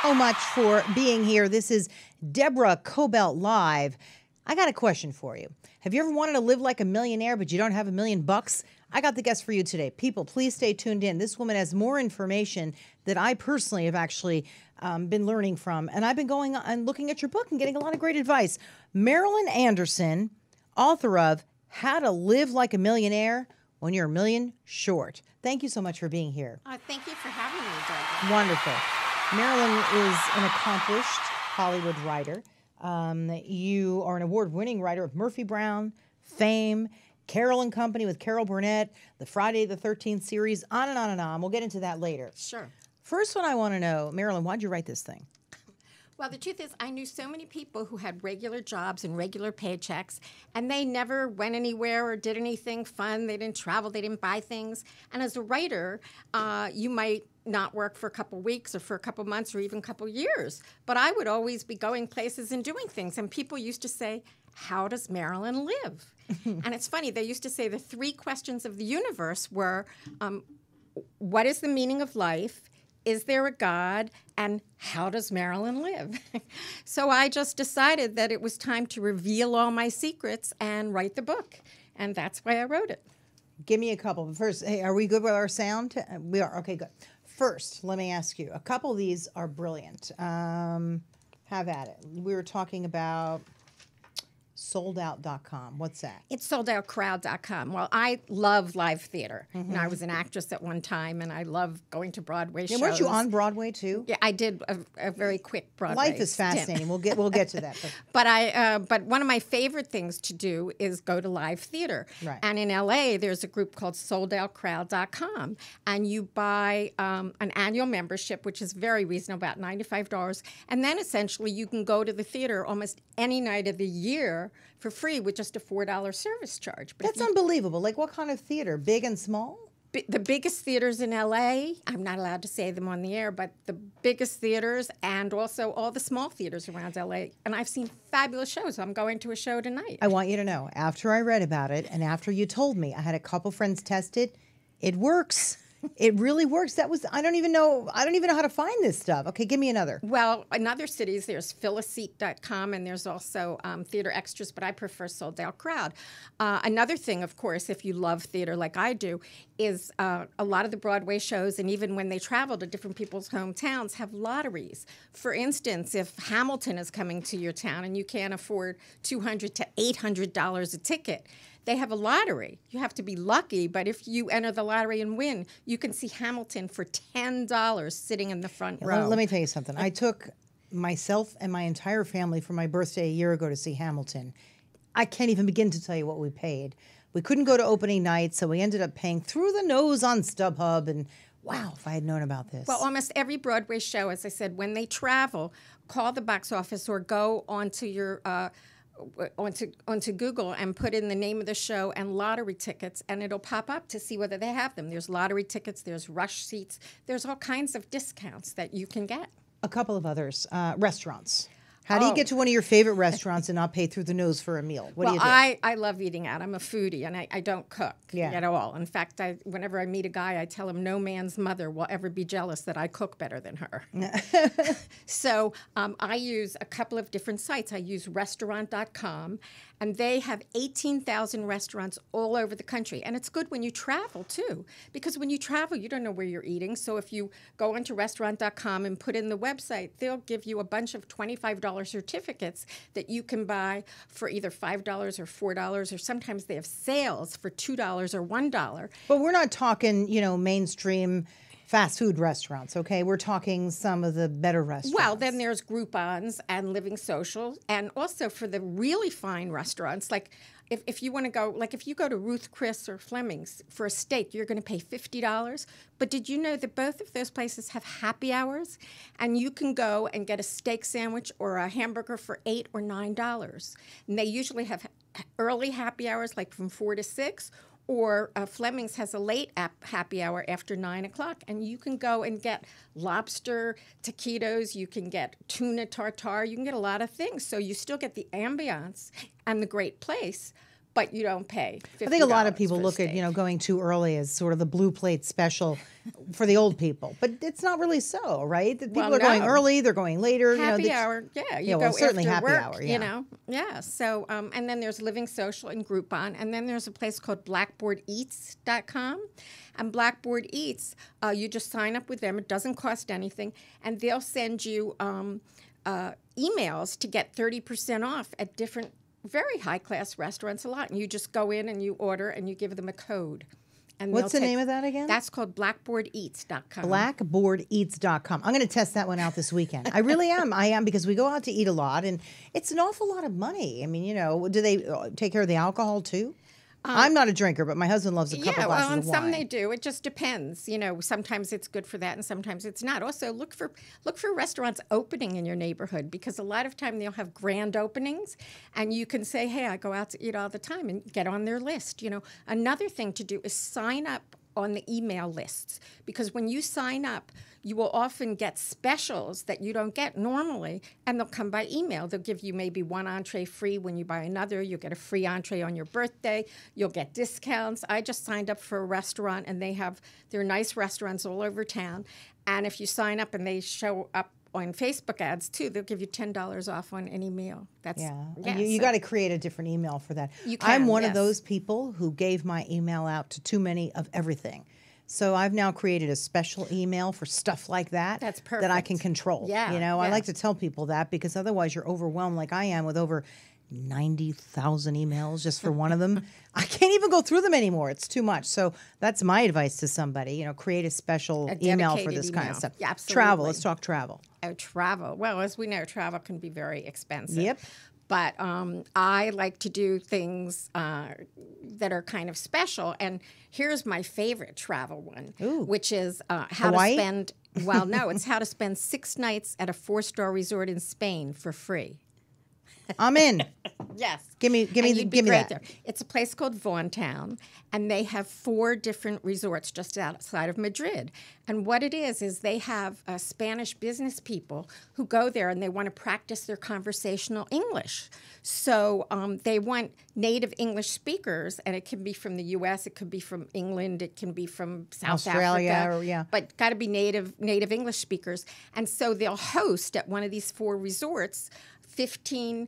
So much for being here. This is Deborah Kobylt Live. I got a question for you. Have you ever wanted to live like a millionaire, but you don't have $1,000,000? I got the guest for you today. People, please stay tuned in. This woman has more information that I personally have actually been learning from. And I've been going and looking at your book and getting a lot of great advice. Marilyn Anderson, author of How to Live Like a Millionaire When You're a Million Short. Thank you so much for being here. Thank you for having me, Deborah. Wonderful. Marilyn is an accomplished Hollywood writer. You are an award-winning writer of Murphy Brown, Fame, Carol and Company with Carol Burnett, the Friday the 13th series, on and on and on. We'll get into that later. Sure. First one I want to know, Marilyn, why'd you write this thing? Well, the truth is, I knew so many people who had regular jobs and regular paychecks, and they never went anywhere or did anything fun. They didn't travel. They didn't buy things. And as a writer, you might not work for a couple weeks or for a couple months or even a couple years. But I would always be going places and doing things. And people used to say, how does Marilyn live? And it's funny, they used to say the 3 questions of the universe were, what is the meaning of life? Is there a God? And how does Marilyn live? So I just decided that it was time to reveal all my secrets and write the book. And that's why I wrote it. Give me a couple. First, hey, are we good with our sound? We are. Okay, good. First, let me ask you. A couple of these are brilliant. Have at it. We were talking about soldout.com. What's that? It's soldoutcrowd.com. Well, I love live theater. And I was an actress at one time, and I love going to Broadway shows. Weren't you on Broadway too? Yeah, I did a very quick Broadway Life is fascinating. stint. We'll get to that. But one of my favorite things to do is go to live theater. Right. And in LA, there's a group called soldoutcrowd.com, and you buy an annual membership, which is very reasonable, about $95, and then essentially you can go to the theater almost any night of the year for free with just a $4 service charge. But that's unbelievable. Like what kind of theater? Big and small? The biggest theaters in LA, I'm not allowed to say them on the air, but the biggest theaters and also all the small theaters around LA. And I've seen fabulous shows. I'm going to a show tonight. I want you to know, after I read about it and after you told me, I had a couple friends test it. It works. It really works. I don't even know how to find this stuff. Okay, give me another. Well, in other cities, there's fillaseat.com, and there's also Theater Extras, but I prefer Sold Out Crowd. Another thing, of course, if you love theater like I do, is a lot of the Broadway shows, and even when they travel to different people's hometowns, have lotteries. For instance, if Hamilton is coming to your town and you can't afford $200 to $800 a ticket, they have a lottery. You have to be lucky, but if you enter the lottery and win, you can see Hamilton for $10 sitting in the front row. Let me tell you something. I took myself and my entire family for my birthday a year ago to see Hamilton. I can't even begin to tell you what we paid. We couldn't go to opening night, so we ended up paying through the nose on StubHub, and wow, if I had known about this. Well, almost every Broadway show, as I said, when they travel, call the box office or go onto your onto Google and put in the name of the show and lottery tickets, and it'll pop up to see whether they have them. There's lottery tickets, there's rush seats, there's all kinds of discounts that you can get. A couple of others. Restaurants. How do you get to one of your favorite restaurants and not pay through the nose for a meal? What do you do? I love eating out. I'm a foodie, and I don't cook Yeah. at all. In fact, whenever I meet a guy, I tell him no man's mother will ever be jealous that I cook better than her. So I use a couple of different sites. I use restaurant.com, and they have 18,000 restaurants all over the country. And it's good when you travel, too, because when you travel, you don't know where you're eating. So if you go onto restaurant.com and put in the website, they'll give you a bunch of $25 certificates that you can buy for either $5 or $4, or sometimes they have sales for $2 or $1. But we're not talking, mainstream fast food restaurants, okay? We're talking some of the better restaurants. Well, then there's Groupons and Living Social, and also for the really fine restaurants, like if you want to go, like if you go to Ruth Chris or Fleming's for a steak, you're going to pay $50. But did you know that both of those places have happy hours? And you can go and get a steak sandwich or a hamburger for $8 or $9. And they usually have early happy hours, like from 4 to 6, or Fleming's has a late happy hour after 9 o'clock, and you can go and get lobster taquitos, you can get tuna tartare, you can get a lot of things. So you still get the ambiance and the great place, but you don't pay $50 I think a lot of people for look at, steak. going too early as sort of the blue plate special for the old people. But it's not really so, right? The people Well, are going no. early, they're going later. Happy hour, yeah. You go certainly after happy work, hour, Yeah. So, and then there's Living Social and Groupon, and then there's a place called BlackboardEats.com. And Blackboard Eats, you just sign up with them. It doesn't cost anything, and they'll send you emails to get 30% off at different very high-class restaurants a lot. And you just go in and you order and you give them a code. And What's the name of that again? That's called BlackboardEats.com. BlackboardEats.com. I'm going to test that one out this weekend. I really am. I am, because we go out to eat a lot, and it's an awful lot of money. I mean, do they take care of the alcohol too? I'm not a drinker, but my husband loves a couple glasses well, and of wine. some they do. It just depends. Sometimes it's good for that, and sometimes it's not. Also, look for restaurants opening in your neighborhood, because a lot of time they'll have grand openings, and you can say, "Hey, I go out to eat all the time," and get on their list. Another thing to do is sign up on the email lists, because when you sign up, you will often get specials that you don't get normally, and they'll come by email. They'll give you maybe one entree free when you buy another. You'll get a free entree on your birthday. You'll get discounts. I just signed up for a restaurant, and they're nice restaurants all over town. And if you sign up and they show up on Facebook ads too, they'll give you $10 off on any meal. You got to create a different email for that. You can, I'm one of those people who gave my email out to too many of everything. So I've now created a special email for stuff like that. That's perfect. That I can control. Yeah. I like to tell people that, because otherwise you're overwhelmed like I am with over 90,000 emails just for one of them. I can't even go through them anymore. It's too much. So that's my advice to somebody. Create a special email for this kind of stuff. Yeah, absolutely. Travel. Let's talk travel. Oh, travel. Well, as we know, travel can be very expensive. Yep. But I like to do things that are kind of special. And here's my favorite travel one, which is how Hawaii? to spend, well, no, it's how to spend 6 nights at a 4-star resort in Spain for free. I'm in. Yes. Give me that. There. It's a place called Vaughan, and they have 4 different resorts just outside of Madrid. And what it is they have Spanish business people who go there and they want to practice their conversational English. So they want native English speakers, and it can be from the U.S., it could be from England, it can be from South Africa, but got to be native English speakers. And so they'll host at one of these 4 resorts 15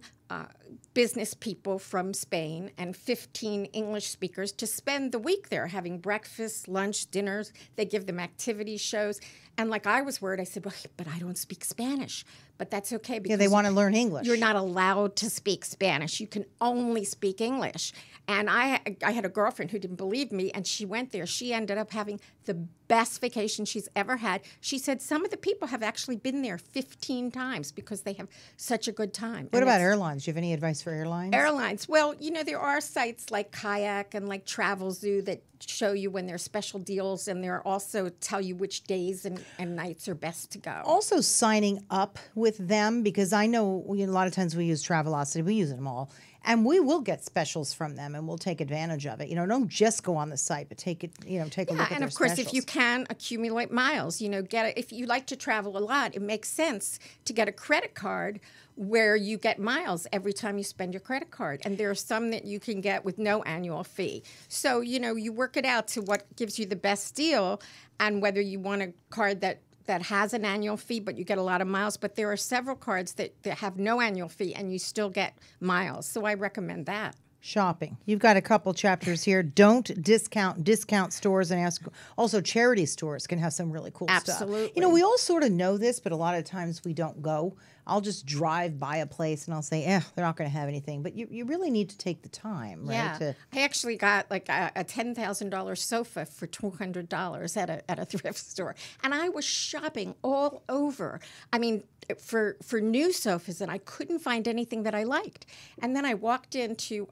business people from Spain and 15 English speakers to spend the week there, having breakfast, lunch, dinners. They give them activity shows. And like I was worried, I said, well, but I don't speak Spanish. But that's okay, because they want to learn English. You're not allowed to speak Spanish. You can only speak English. And I had a girlfriend who didn't believe me, and she went there. She ended up having the best vacation she's ever had. She said some of the people have actually been there 15 times because they have such a good time. What about airlines? Do you have any advice for airlines? Airlines. Well, there are sites like Kayak and like Travel Zoo that show you when there's special deals, and they're also tell you which days and nights are best to go. Also signing up with them, because I know a lot of times we use Travelocity. We use them all. And we will get specials from them, and we'll take advantage of it. Don't just go on the site, but take a look at their specials. And of course, if you can accumulate miles, if you like to travel a lot, it makes sense to get a credit card where you get miles every time you spend your credit card. And there are some that you can get with no annual fee. So, you work it out to what gives you the best deal, and whether you want a card that has an annual fee, but you get a lot of miles. But there are several cards that have no annual fee, and you still get miles. So I recommend that. Shopping. You've got a couple chapters here. Don't discount stores, and ask. Also, charity stores can have some really cool stuff. Absolutely. We all sort of know this, but a lot of times we don't go. I'll just drive by a place and I'll say, they're not going to have anything. But you really need to take the time, right? Yeah. I actually got like a $10,000 sofa for $200 at a thrift store. And I was shopping all over. I mean, for new sofas, and I couldn't find anything that I liked. And then I walked into,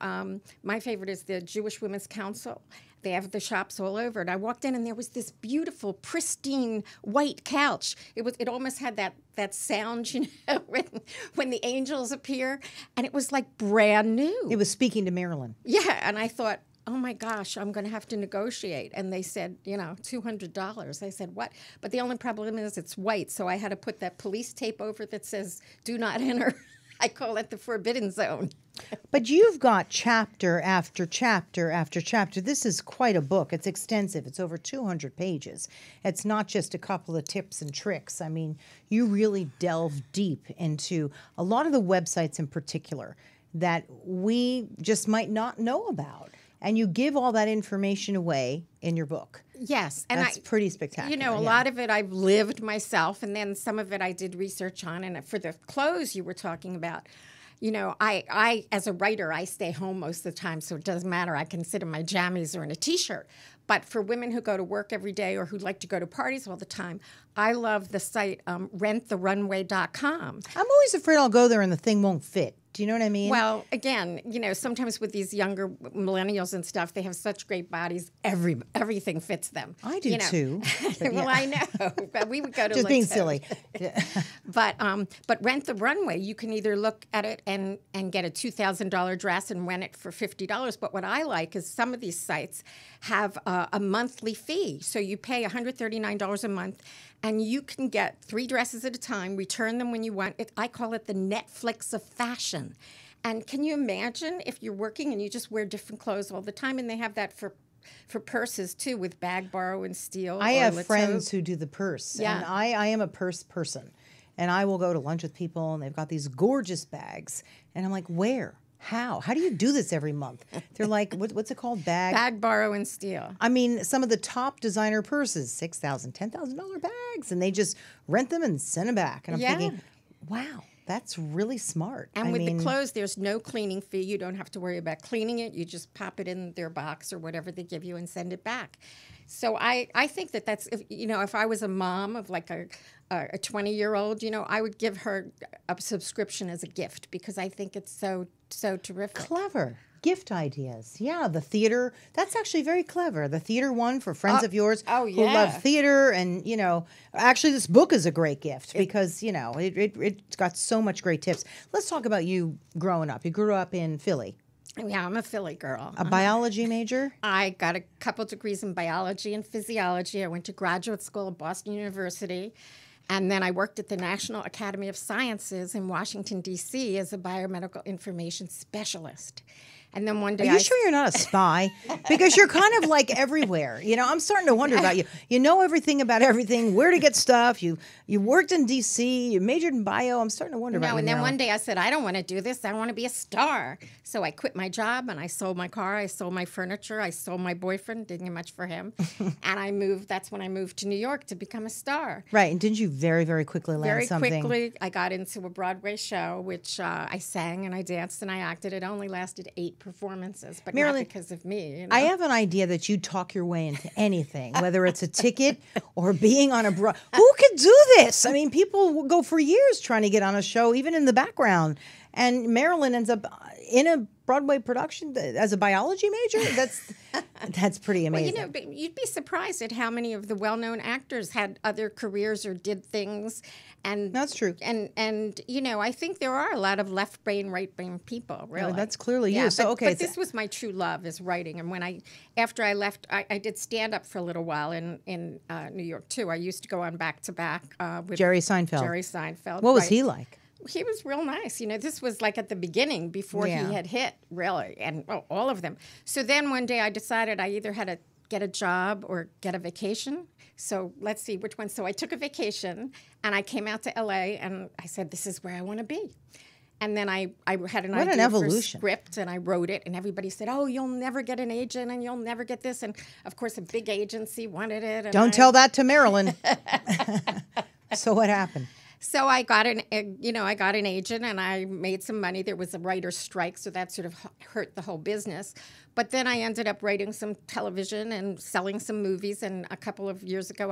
my favorite is the Jewish Women's Council. They have the shops all over. And I walked in, and there was this beautiful, pristine white couch. It almost had that sound, when the angels appear. And it was like brand new. It was speaking to Marilyn. Yeah. And I thought, oh my gosh, I'm going to have to negotiate. And they said, $200. I said, what? But the only problem is it's white. So I had to put that police tape over that says, do not enter. I call it the forbidden zone. But you've got chapter after chapter after chapter. This is quite a book. It's extensive. It's over 200 pages. It's not just a couple of tips and tricks. I mean, you really delve deep into a lot of the websites in particular that we just might not know about. And you give all that information away in your book. Yes. And that's pretty spectacular. You know, a lot of it I've lived myself, and then some of it I did research on. And for the clothes you were talking about, you know, I as a writer, I stay home most of the time, so it doesn't matter. I can sit in my jammies or in a T-shirt. But for women who go to work every day or who like to go to parties all the time, I love the site renttherunway.com. I'm always afraid I'll go there and the thing won't fit. Do you know what I mean? Well, again, you know, sometimes with these younger millennials and stuff, they have such great bodies. Everything fits them. I do too. Well, I know. But we would go to just being silly. But Rent the Runway, you can either look at it and get a $2,000 dress and rent it for $50. But what I like is some of these sites have a monthly fee. So you pay $139 a month, and you can get 3 dresses at a time, return them when you want. I call it the Netflix of fashion. And can you imagine if you're working and you just wear different clothes all the time? And they have that for purses, too, with Bag, Borrow, and Steal. I have friends who do the purse. Yeah. And I am a purse person. And I will go to lunch with people, and they've got these gorgeous bags. And I'm like, where? How? How do you do this every month? They're like, what's it called? Bag, Borrow, and Steal. I mean, some of the top designer purses, $6,000, $10,000 bags, and they just rent them and send them back. And I'm thinking, wow, that's really smart. And with the clothes, there's no cleaning fee. You don't have to worry about cleaning it. You just pop it in their box or whatever they give you and send it back. So I think that's, if I was a mom of like a 20-year-old, I would give her a subscription as a gift because I think it's so terrific. Clever. Gift ideas. Yeah, the theater. That's actually very clever. The theater one for friends of yours who love theater. And, actually this book is a great gift because, it's got so much great tips. Let's talk about you growing up. You grew up in Philly. Yeah, I'm a Philly girl. A biology major? I got a couple degrees in biology and physiology. I went to graduate school at Boston University. And then I worked at the National Academy of Sciences in Washington, D.C. as a biomedical information specialist. And then one day Are you sure you're not a spy? Because you're kind of like everywhere. I'm starting to wonder about you. You know everything about everything, where to get stuff. You worked in D.C., you majored in bio. I'm starting to wonder about you. And then now. one day I said, I don't want to do this. I want to be a star. So I quit my job and I sold my car. I sold my furniture. I sold my boyfriend. Didn't get much for him. And I moved. That's when I moved to New York to become a star. Right. And didn't you very, very quickly land something? Very quickly, I got into a Broadway show, which I sang and I danced and I acted. It only lasted 8 performances, but Marilyn, not because of me. I have an idea that you talk your way into anything, whether it's a ticket or being on a Who could do this? I mean, people go for years trying to get on a show, even in the background. And Marilyn ends up in a Broadway production as a biology major. That's pretty amazing. Well, but you'd be surprised at how many of the well-known actors had other careers or did things. And that's true. And I think there are a lot of left brain, right brain people. Really, that's clearly you. So but this was my true love is writing. And after I left, I did stand up for a little while in New York too. I used to go on back to back with Jerry Seinfeld. Jerry Seinfeld. What was he like? He was real nice. This was like at the beginning before he had hit, really, and all of them. So then one day I decided I either had to get a job or get a vacation. So let's see which one. So I took a vacation and I came out to LA and I said, this is where I want to be. And then I had an idea for a script and I wrote it and everybody said, oh, you'll never get an agent and you'll never get this. And of course, a big agency wanted it. And Don't tell that to Marilyn. So what happened? So I got an agent and I made some money. There was a writer's strike, so that sort of hurt the whole business. But then I ended up writing some television and selling some movies. And a couple of years ago,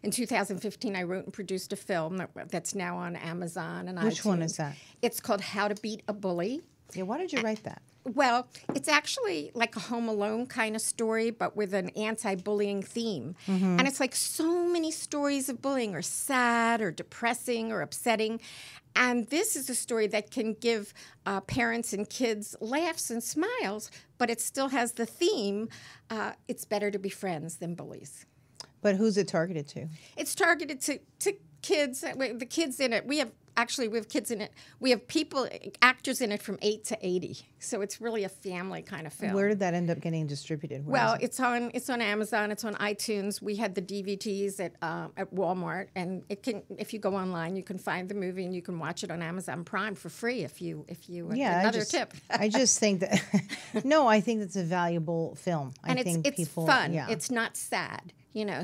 in 2015, I wrote and produced a film that's now on Amazon and Which iTunes. one is that? It's called How to Beat a Bully. Yeah, why did you write that? Well, it's actually like a Home Alone kind of story, but with an anti-bullying theme. Mm-hmm. And it's like so many stories of bullying are sad or depressing or upsetting. And this is a story that can give parents and kids laughs and smiles, but it still has the theme, it's better to be friends than bullies. But who's it targeted to? It's targeted to kids. The kids in it, we have actually, we have kids in it. We have actors in it from 8 to 80. So it's really a family kind of film. Where did that end up getting distributed? Well, it's on Amazon. It's on iTunes. We had the DVDs at Walmart, and if you go online, you can find the movie and you can watch it on Amazon Prime for free. If you another tip. I just think that no, I think it's a valuable film. And I think it's people, fun. Yeah. It's not sad.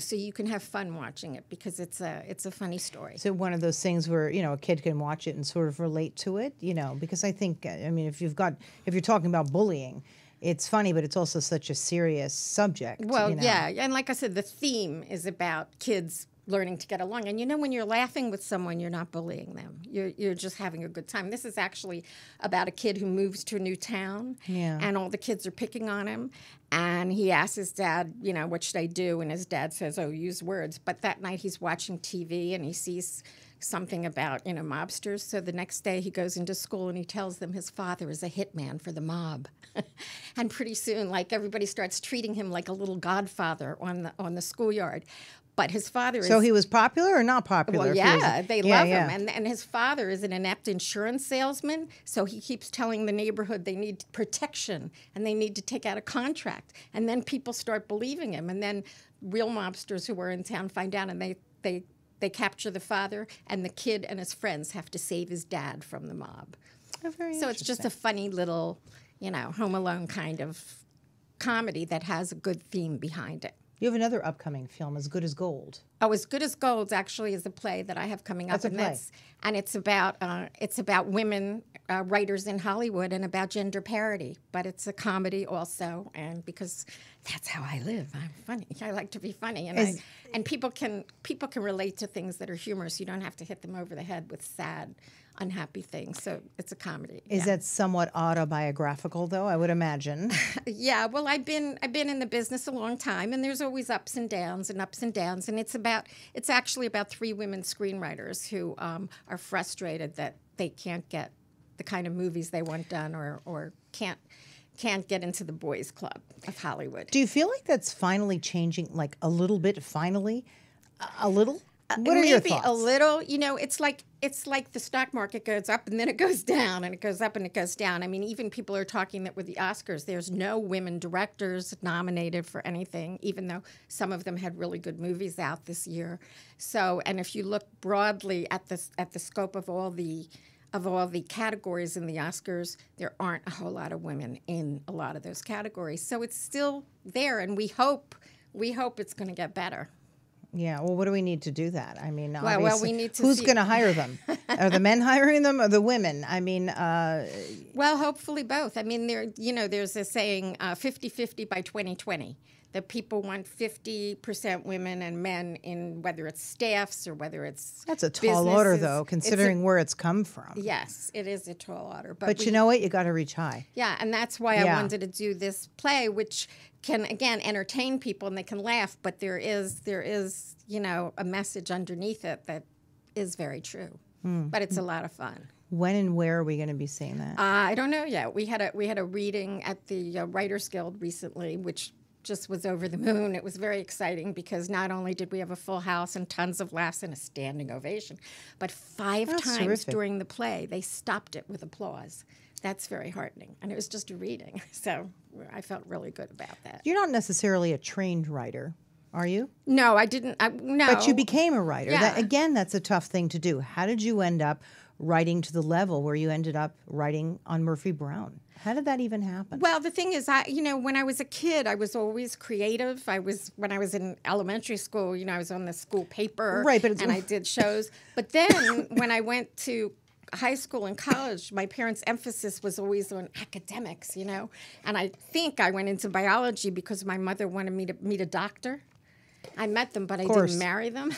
So you can have fun watching it because it's a funny story. So one of those things where a kid can watch it and sort of relate to it, because I think if you're talking about bullying, it's funny, but it's also such a serious subject. Well, yeah, and like I said, the theme is about kids learning to get along. And when you're laughing with someone, you're not bullying them. You're just having a good time. This is actually about a kid who moves to a new town, and all the kids are picking on him. And he asks his dad, what should I do? And his dad says, oh, use words. But that night he's watching TV and he sees something about, mobsters. So the next day he goes into school and he tells them his father is a hitman for the mob. And pretty soon, everybody starts treating him like a little godfather on the schoolyard. But his father is... So he was popular or not popular? Well, yeah, they love him. And his father is an inept insurance salesman, so he keeps telling the neighborhood they need protection and they need to take out a contract. And then people start believing him. And then real mobsters who are in town find out, and they capture the father, and the kid and his friends have to save his dad from the mob. Oh, very so it's just a funny little, Home Alone kind of comedy that has a good theme behind it. You have another upcoming film, As Good as Gold. Oh, As Good as Gold actually is a play that I have coming up. That's a play. And it's about women writers in Hollywood and about gender parity. But it's a comedy also, and because that's how I live. I'm funny. I like to be funny, and people can relate to things that are humorous. You don't have to hit them over the head with sad, unhappy things. So it's a comedy. Is that somewhat autobiographical, though? I would imagine. Yeah. Well, I've been in the business a long time, and there's always ups and downs, and it's actually about 3 women screenwriters who are frustrated that they can't get the kind of movies they want done, or can't get into the boys' club of Hollywood. Do you feel like that's finally changing, like a little bit? Finally, a little. What are your thoughts? Maybe a little. It's like the stock market goes up and then it goes down, and it goes up and it goes down. I mean, even people are talking that with the Oscars, there's no women directors nominated for anything, even though some of them had really good movies out this year. So, and if you look broadly at the scope of all the categories in the Oscars, there aren't a whole lot of women in a lot of those categories. So it's still there, and we hope it's going to get better. Yeah, well, what do we need to do that? I mean, well, we need to who's going to hire them? Are the men hiring them or the women? I mean... Well, hopefully both. I mean, there's a saying, 50-50 by 2020, that people want 50% women and men in whether it's staffs or whether it's That's a tall order, businesses. though, considering where it's come from. Yes, it is a tall order. But you know what? You got to reach high. Yeah, and that's why I wanted to do this play, which can, again, entertain people and they can laugh, but there is a message underneath it that is very true. But it's a lot of fun. When and where are we going to be seeing that? I don't know yet. We had a reading at the Writers Guild recently, which just was over the moon. It was very exciting because not only did we have a full house and tons of laughs and a standing ovation, but 5 times terrific. during the play they stopped it with applause. That's very heartening. And it was just a reading. So I felt really good about that. You're not necessarily a trained writer, are you? No, I didn't. No. But you became a writer. Yeah. That's a tough thing to do. How did you end up writing to the level where you ended up writing on Murphy Brown? How did that even happen? Well, the thing is, when I was a kid, I was always creative. When I was in elementary school, I was on the school paper, right? And I did shows. But then when I went to high school and college, my parents' emphasis was always on academics, And I think I went into biology because my mother wanted me to meet a doctor. I met them, but I didn't marry them.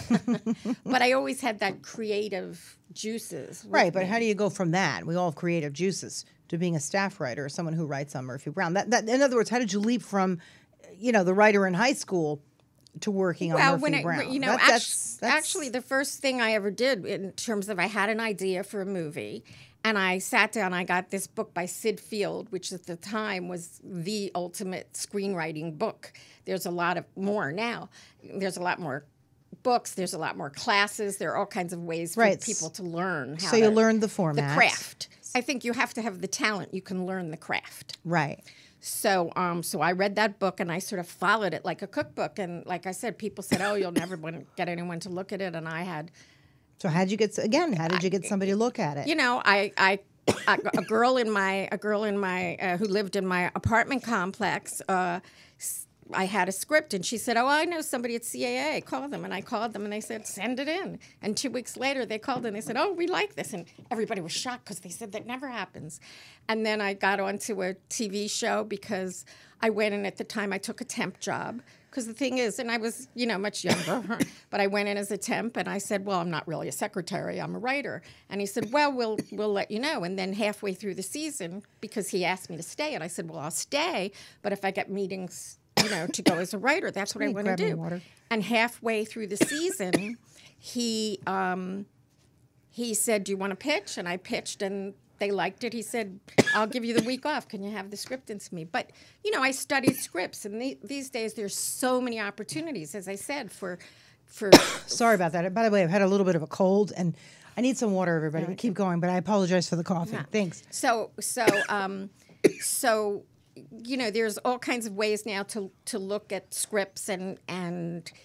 But I always had that creative juices. Right, but how do you go from that? We all have creative juices to being a staff writer or someone who writes on Murphy Brown. That in other words, how did you leap from, the writer in high school to working on Murphy Brown? Actually, the first thing I ever did in terms of I had an idea for a movie, and I sat down. I got this book by Sid Field, which at the time was the ultimate screenwriting book. There's a lot more now. There's a lot more books. There's a lot more classes. There are all kinds of ways for people to learn how so you learn the format. The craft. I think you have to have the talent. You can learn the craft. Right. So I read that book and I sort of followed it like a cookbook. And like I said, people said, "Oh, you'll never get anyone to look at it." And I had. So how did you get somebody to look at it? You know, a girl in my who lived in my apartment complex. I had a script, and she said, "Oh, I know somebody at CAA. Call them." And I called them, and they said, "Send it in." And 2 weeks later, they called and they said, "Oh, we like this." And everybody was shocked because they said that never happens. And then I got onto a TV show because I went in at the time. I took a temp job because the thing is, and I was, much younger, but I went in as a temp, and I said, "Well, I'm not really a secretary. I'm a writer." And he said, "Well, we'll let you know." And then halfway through the season, because he asked me to stay, and I said, "Well, I'll stay, but if I get meetings." To go as a writer. That's what I want to do. And halfway through the season, he said, "Do you want to pitch?" And I pitched, and they liked it. He said, "I'll give you the week off. Can you have the script into me?" But, I studied scripts. And these days, there's so many opportunities, as I said, for Sorry about that. By the way, I've had a little bit of a cold, and I need some water, everybody. Okay. Keep going, but I apologize for the coughing. Yeah. Thanks. So there's all kinds of ways now to look at scripts, and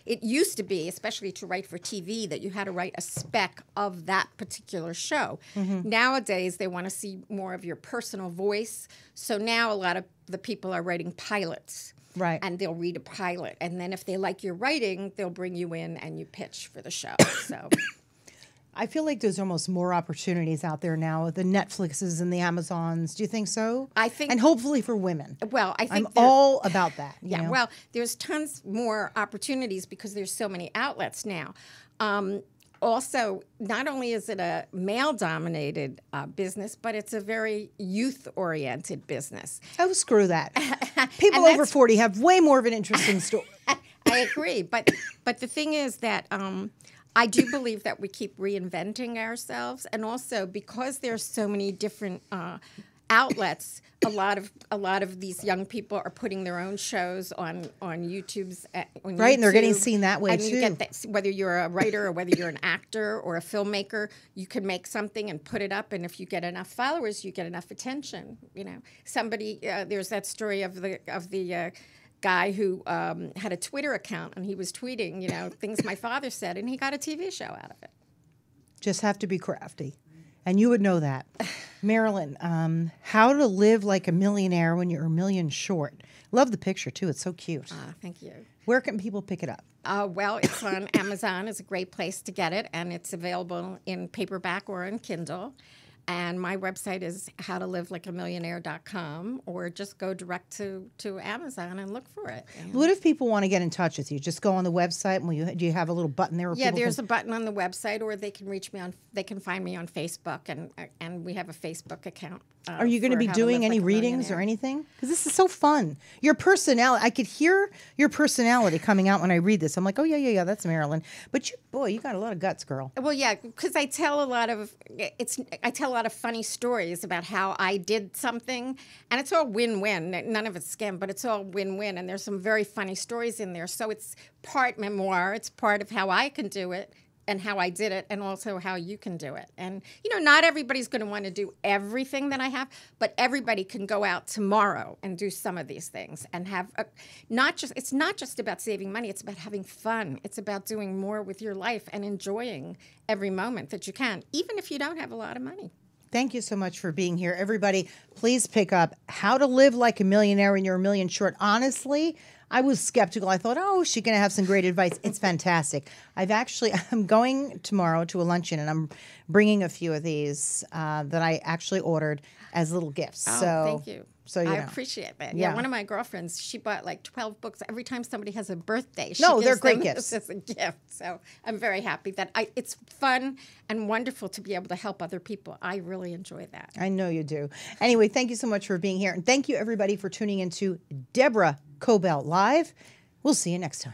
it used to be, especially to write for TV, that you had to write a spec of that particular show. Mm-hmm. Nowadays, they want to see more of your personal voice. So now a lot of the people are writing pilots. Right. And they'll read a pilot. And then if they like your writing, they'll bring you in and you pitch for the show. So I feel like there's almost more opportunities out there now, the Netflixes and the Amazons. Do you think so? I think, and hopefully for women. Well, I think I'm all about that. Yeah. Well, there's tons more opportunities because there's so many outlets now. Also, not only is it a male-dominated business, but it's a very youth-oriented business. Oh, screw that! People over 40 have way more of an interesting story. I agree, but the thing is that. I do believe that we keep reinventing ourselves, and also because there's so many different outlets, a lot of these young people are putting their own shows on YouTube's right, YouTube, and they're getting seen that way and too. You get that, whether you're a writer or whether you're an actor or a filmmaker, you can make something and put it up, and if you get enough followers, you get enough attention. Somebody there's that story of the guy who had a Twitter account, and he was tweeting, things my father said, and he got a TV show out of it. Just have to be crafty, and you would know that. Marilyn, how to live like a millionaire when you're a million short. Love the picture, too. It's so cute. Thank you. Where can people pick it up? Well, it's on Amazon. It's a great place to get it, and it's available in paperback or in Kindle. And my website is howtolivelikeamillionaire.com, or just go direct to Amazon and look for it. What if people want to get in touch with you? Just go on the website. And do you have a little button there? Yeah, there's a button on the website, or they can reach me they can find me on Facebook, and we have a Facebook account. Are you going to be doing any readings or anything? Because this is so fun. Your personality, I could hear your personality coming out when I read this. I'm like, oh, yeah, that's Marilyn. But you got a lot of guts, girl. Well, yeah, because I tell a lot of funny stories about how I did something, and it's all win-win. None of it's scam, but it's all win-win, and there's some very funny stories in there. So it's part memoir. It's part of how I can do it, and how I did it, and also how you can do it. And, not everybody's going to want to do everything that I have, but everybody can go out tomorrow and do some of these things and have it's not just about saving money, it's about having fun. It's about doing more with your life and enjoying every moment that you can, even if you don't have a lot of money. Thank you so much for being here. Everybody, please pick up How to Live Like a Millionaire When You're a Million Short. Honestly, I was skeptical. I thought, she's going to have some great advice. It's fantastic. I'm going tomorrow to a luncheon, and I'm bringing a few of these that I actually ordered as little gifts. Oh, so thank you. So I appreciate that. Yeah, one of my girlfriends, she bought like 12 books. Every time somebody has a birthday, they're great gifts. This as a gift. So I'm very happy that it's fun and wonderful to be able to help other people. I really enjoy that. I know you do. Anyway, thank you so much for being here. And thank you, everybody, for tuning into Deborah Kobylt Live. We'll see you next time.